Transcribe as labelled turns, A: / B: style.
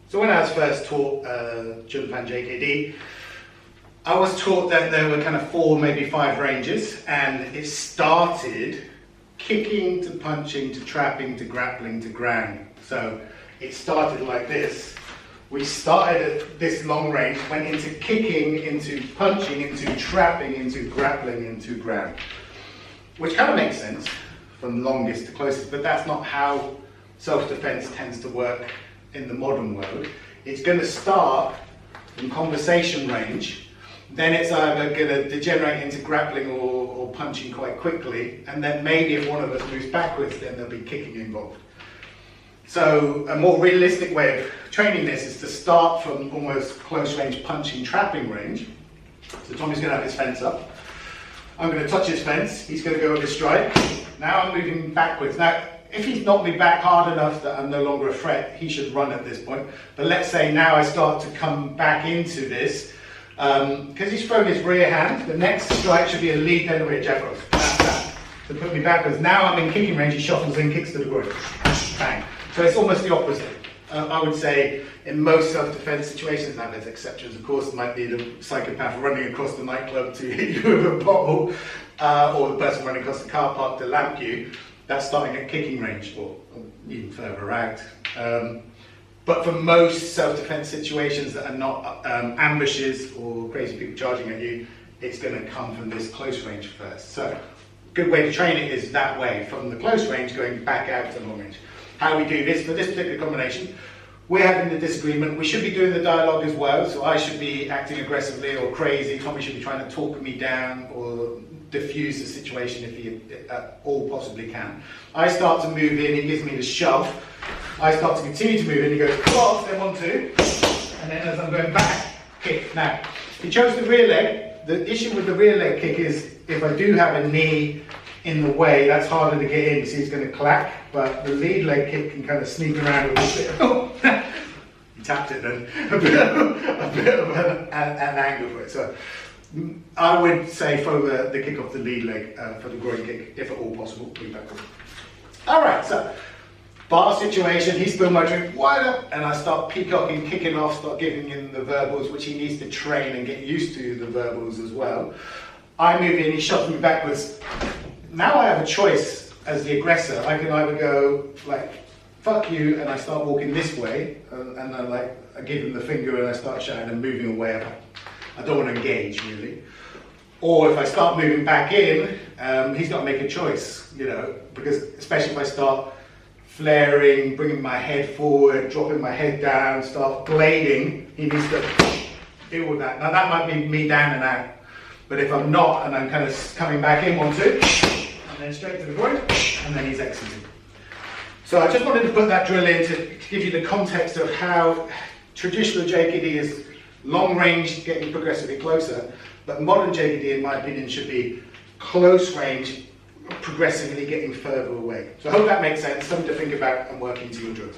A: So when I was first taught Junpan JKD, I was taught that there were kind of 4, maybe 5 ranges, and it started kicking to punching to trapping to grappling to ground. So it started like this. We started at this long range, went into kicking, into punching, into trapping, into grappling, into ground. Which kind of makes sense from longest to closest, but that's not how self-defense tends to work in the modern world. It's going to start in conversation range, then it's either going to degenerate into grappling or punching quite quickly, and then maybe if one of us moves backwards, then there'll be kicking involved. So a more realistic way of training this is to start from almost close range punching, trapping range. So Tommy's going to have his fence up. I'm going to touch his fence, he's going to go with his strike. Now I'm moving backwards. Now, if he's knocked me back hard enough that I'm no longer a threat, he should run at this point. But let's say now I start to come back into this, because he's thrown his rear hand, the next strike should be a lead, then a rear jab cross. That. To put me backwards. Now I'm in kicking range, he shuffles in, kicks to the groin. Bang. So it's almost the opposite. I would say in most self-defense situations, now there's exceptions of course, there might be the psychopath running across the nightclub to hit you with a bottle, or the person running across the car park to lamp you. That's starting at kicking range, or even further out. But for most self-defense situations that are not ambushes or crazy people charging at you, it's going to come from this close range first. So a good way to train it is that way, from the close range going back out to long range. How we do this for this particular combination, we're having the disagreement. We should be doing the dialogue as well, so I should be acting aggressively or crazy. Tommy should be trying to talk me down or diffuse the situation if he all possibly can. I start to move in, he gives me the shove. I start to continue to move in, he goes cross, then 1, 2, and then as I'm going back, kick. Now, if he chose the rear leg, the issue with the rear leg kick is if I do have a knee in the way, that's harder to get in, so he's going to clack, but the lead leg kick can kind of sneak around a little bit. Oh, he tapped it then. A bit of an angle for it. So I would say throw the kick off the lead leg for the groin kick, if at all possible. Alright, so bar situation, he's still motoring wide up, and I start peacocking, kicking off, start giving him the verbals, which he needs to train and get used to the verbals as well. I move in, he shoves me backwards. Now I have a choice as the aggressor. I can either go like, fuck you, and I start walking this way, and I give him the finger and I start shouting and moving away. I don't want to engage really. Or if I start moving back in, he's got to make a choice, you know, because especially if I start flaring, bringing my head forward, dropping my head down, start blading, he needs to deal with that. Now that might be me down and out, but if I'm not and I'm kind of coming back in, 1, 2, and then straight to the groin, and then he's exiting. So I just wanted to put that drill in to give you the context of how traditional JKD is long range, getting progressively closer, but modern JKD, in my opinion, should be close range, progressively getting further away. So I hope that makes sense, something to think about and work into your drills.